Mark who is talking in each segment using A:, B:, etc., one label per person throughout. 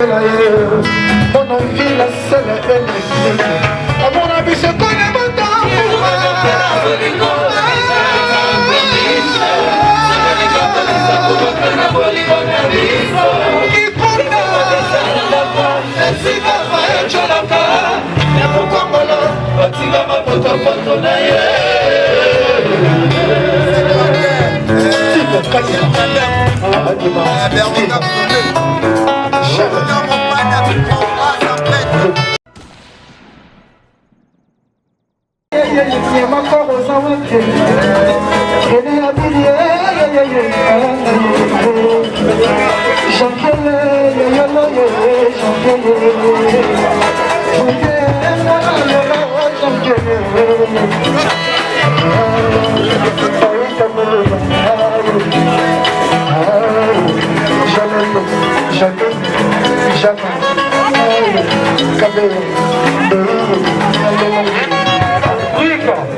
A: Mon envie, la seule électrique. À mon avis, je connais mon temps pour moi.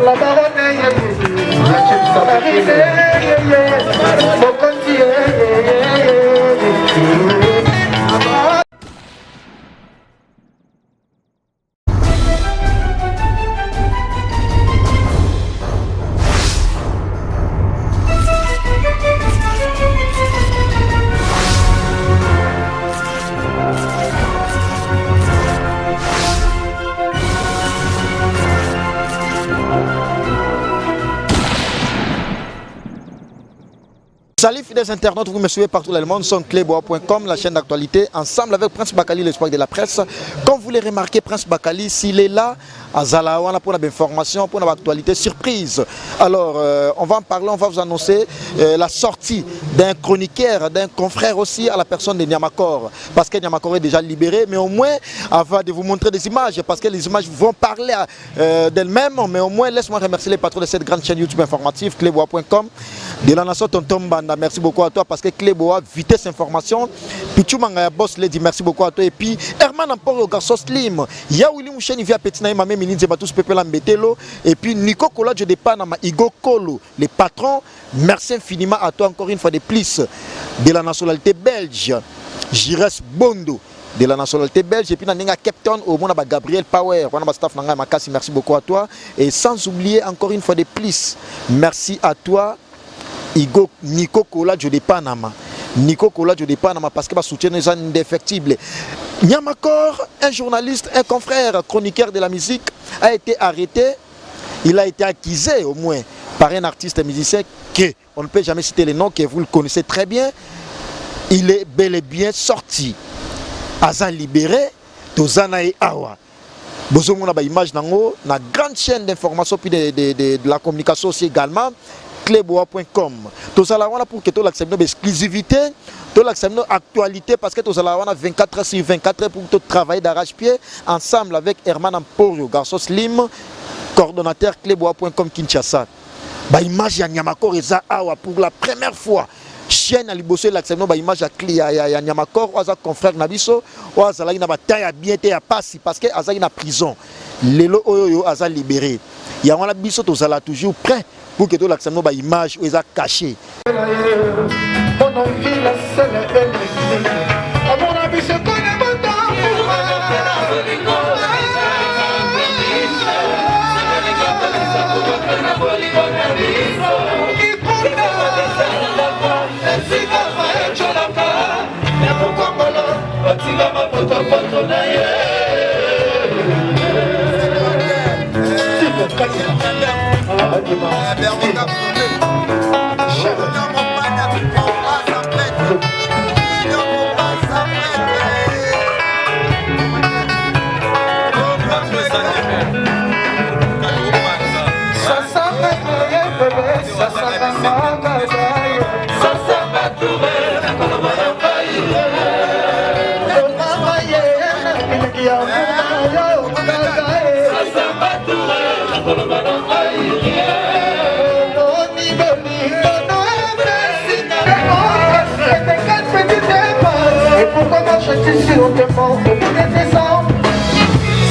A: La baronne
B: Salut fidèles internautes, vous me suivez partout dans le monde, sur clébois.com, la chaîne d'actualité, ensemble avec Prince Bakali, l'espoir de la presse. Comme vous l'avez remarqué, Prince Bakali, s'il est là, à Zalawana pour l'information, pour l'actualité surprise. Alors, on va en parler, on va vous annoncer la sortie d'un chroniqueur, d'un confrère aussi à la personne de Niamakor. Parce que Niamakor est déjà libéré, mais au moins, avant de vous montrer des images, parce que les images vont parler d'elles-mêmes, mais au moins, laisse-moi remercier les patrons de cette grande chaîne YouTube informative, clébois.com. De la nation Tonton Banda, merci beaucoup à toi parce que Clébois, vitesse information. Pichou Mangaya Boss Lady, merci beaucoup à toi. Et puis, Herman Ampor, le garçon Slim. Yaouli Mouchen, il vient Petina, il m'a même mis tous Pepe Lambetelo. Et puis, Nico Kola, je dépends à Igo Kolo, les patrons. Merci infiniment à toi encore une fois de plus. De la nationalité belge, Jires Bondo. De la nationalité belge, et puis Nanenga Captain au monde Gabriel Power, staff Nanga Makasi, merci beaucoup à toi. Et sans oublier encore une fois de plus, merci à toi. Nico Kola de Panama. Nico Kola de Panama parce que soutien est indéfectible. Niamakor, un journaliste, un confrère, chroniqueur de la musique, a été arrêté. Il a été accusé au moins par un artiste musicien que on ne peut jamais citer les noms, que vous le connaissez très bien. Il est bel et bien sorti. Azan libéré, Tozana et Awa. Besoin de image dans la grande chaîne d'information puis de la communication aussi également. Clébois.com. Tout ça là pour que tu l'acceptes l'exclusivité, tu l'acceptes actualité parce que tout ça là 24 heures sur 24 heures pour tout travailler d'arrache-pied ensemble avec Herman Amporio, garçon Slim, coordonnateur Clébois.com Kinshasa. Bah image ya Niamakor eza awa pour la première fois. Chaîne à libosso l'acceptement bah image ya Niamakor oza confrère nabiso oza là ina bataille bien te ya passi parce que aza ina prison. Lelo oyo aza libéré. Ya on la biso to sala toujours prêt pour que tout l'acceptement bah image ou eza caché.
A: Mon envie, la seule électrique. À mon avis, je connais mon temps pour moi.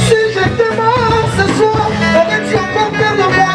A: Si j'étais mort ce soir, aurais-tu encore peur de moi?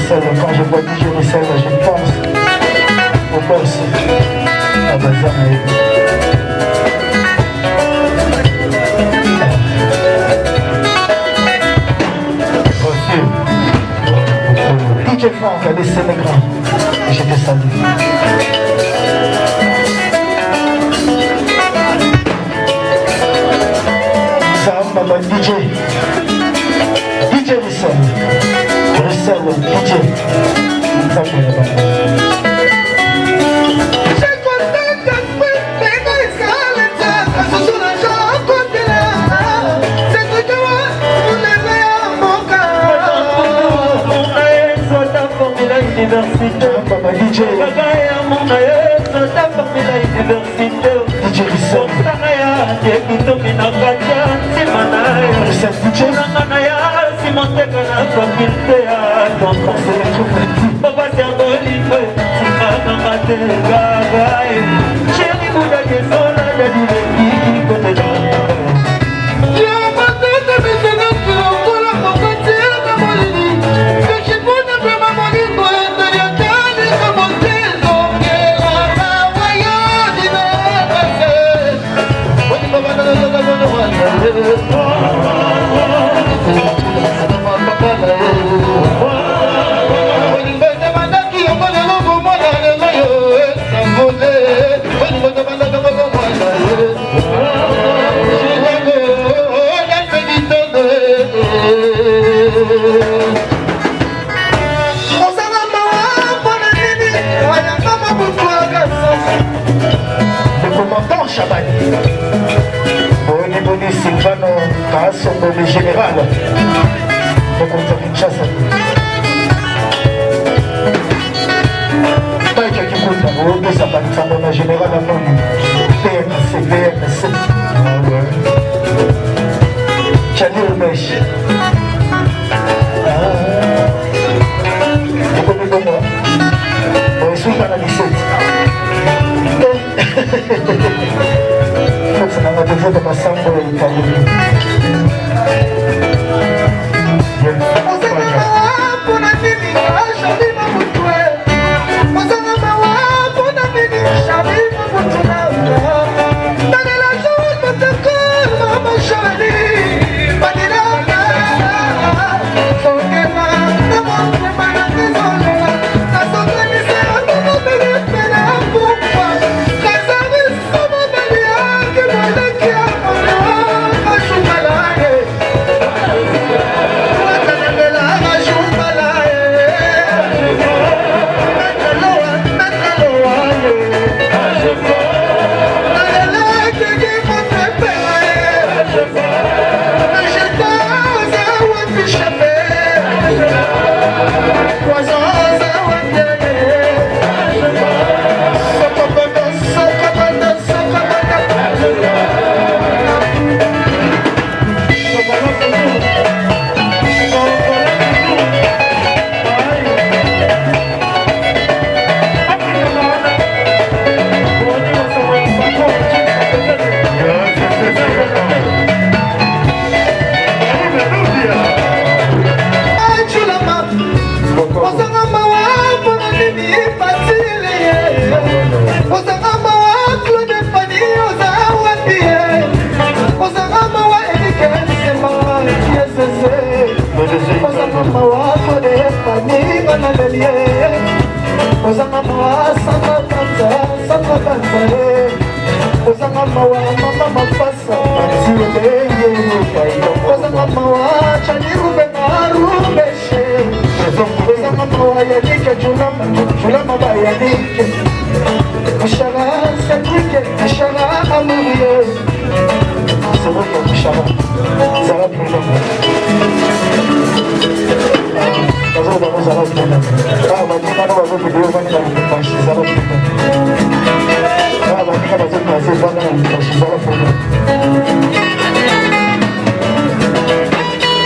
A: Quand je vois DJ Michel, je pense au boss, à Bazar. DJ Franck a laissé les grands, je te salue. Samba DJ Russell, DJ Université, Papa DJ, Silvano Kassongo, le général de Kinshasa. Taïka Kikunda, vous avez sa général à nous. PMC. Chanel Mesh. Vous connaissez moi? Ozanga mawa sanga panza Ozanga mawa mama mapasa Ozanga mawa chani rube marubeshe Ozanga mawa yanike julama ba yanike Mishara senike mishara amuriye Seroto mishara Zara prudama Zara prudama Bana bazı video bana başlayacağım. Bana bazı bazı bana başlayacağım.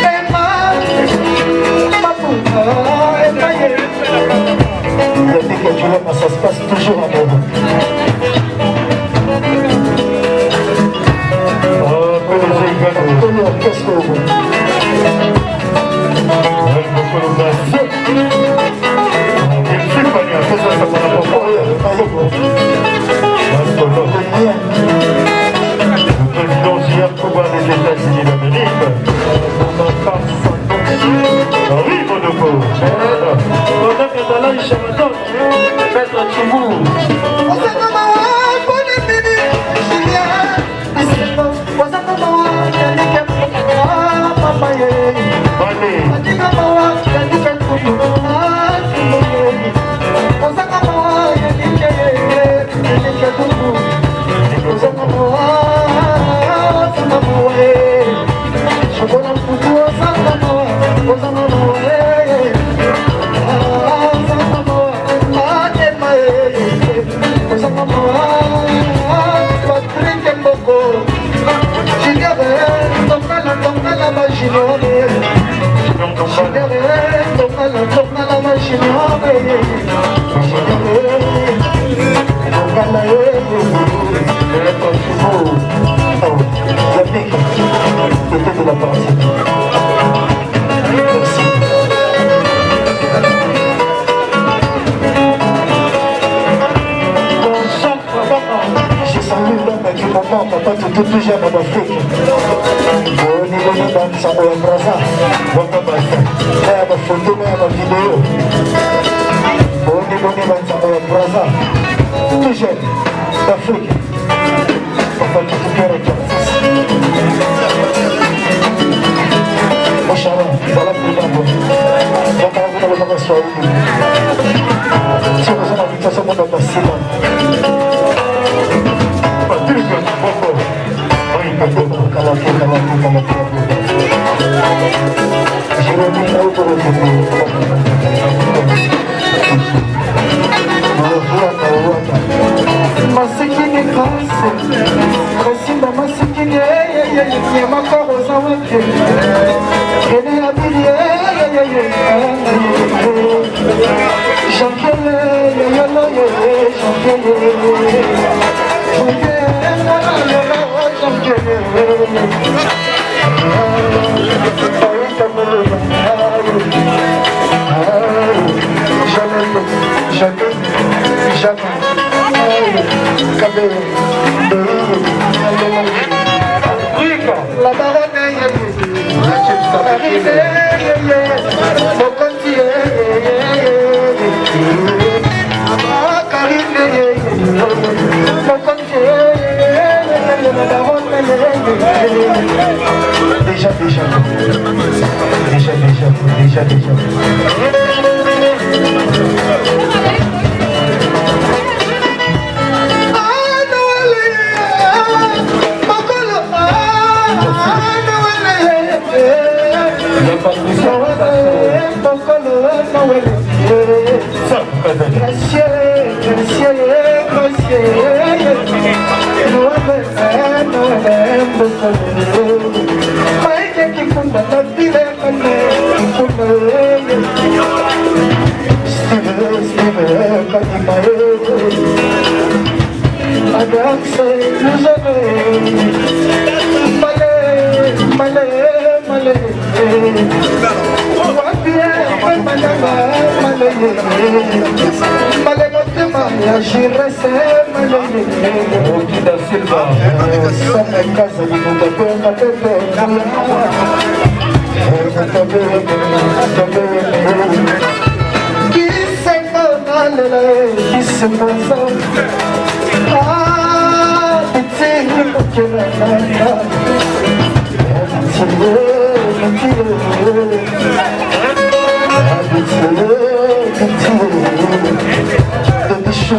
A: Emma, Maputa, Emma. Je dis que tu l'aimes, ça se passe toujours en Europe. Qu'est-ce que vous? Le président Giacoba des États-Unis d'Amérique, Henri Monopo, pendant que dans l'âge Shamaton, Maître Tchoumou. Toujours en Afrique. Au niveau de Bansambo et Braza, il y a des photos, il y a des vidéos. Au niveau de Bansambo et Braza, toujours d'Afrique. On va tout faire avec l'artiste. Mon charon, voilà pour l'envoi. On va vous dans le moment sur le livre. Si vous avez envie de faire ça, on va passer là. Masikini grâce, Ressimba masikini, Yamakaro Zawake, Kene Abili, Jean-Pierre, la baronne déjà. Qui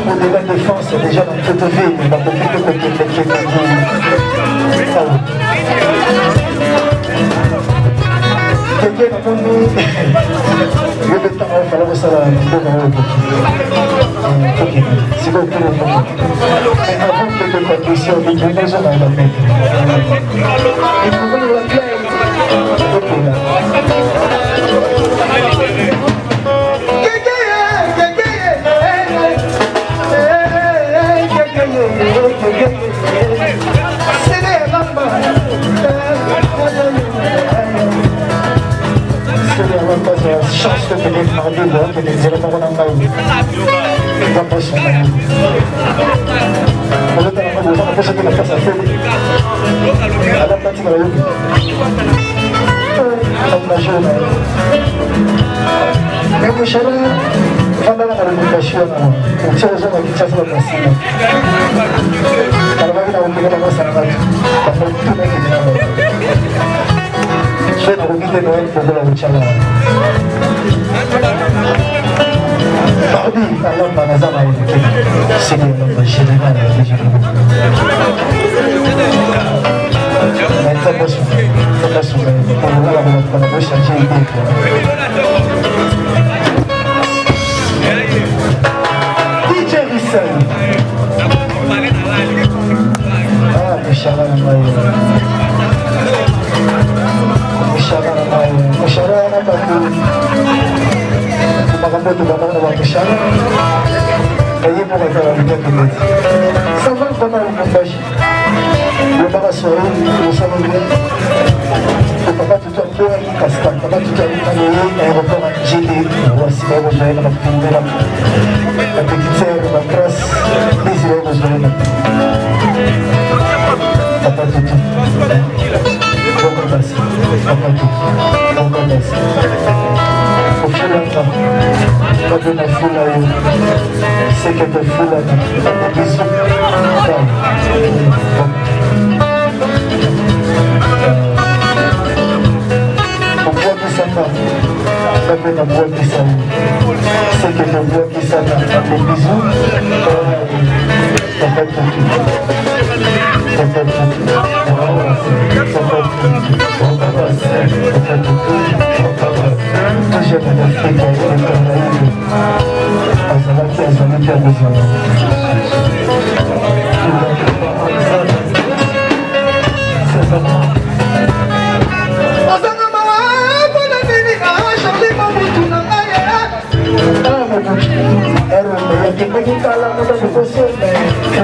A: de la défense déjà dans toute ville, dans toute quelqu'un n'a pas mis le temps à faire ça là, c'est bon pour le moment. Mais avant que les conditions de la maison à la mettre. Et pour nous la plaire, chance de venir mardi, que des éléments en maille. Il va pas se faire. On est à la maison, on peut se faire la place à faire. À la place, il va y aller. Comme la jeune. Mais vous savez, pendant la rénovation, on tient les hommes qui chassent la place. Alors, on va venir à la place à la maille. On va tout mettre là. Je vais vous guider Noël pour vous la routière. Mardi, alors, Manazama a évoqué. C'est le général. Mais ça passe souvent. Pour vous, on va changer d'idée. DJ Rissel. Ah, le Charles Mouchara makambo tobanda na Mouchara aye pour faire la vidéo ça va vraiment au montage le bar soirée le salon papa tout un peu à Cascade papa tout un peu à l'aéroport GD voici les rejoindre la petite sœur ma classe les rejoindre papa tout Bogotas, Papatu, Bogotas. Au fil d'un temps, pas de la foule à eux. C'est que de foule à nous. Bisous. Au bois qui s'en va, pas de la bois qui s'en va. C'est que le bois qui s'en va. Les bisous.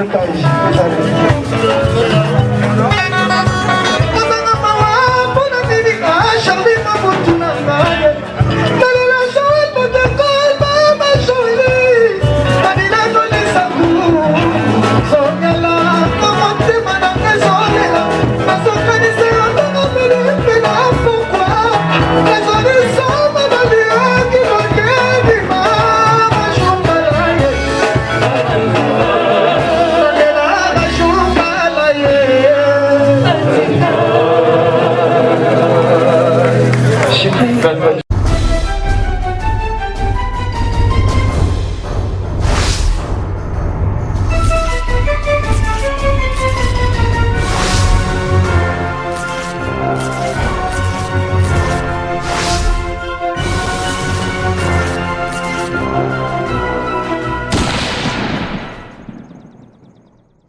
A: Era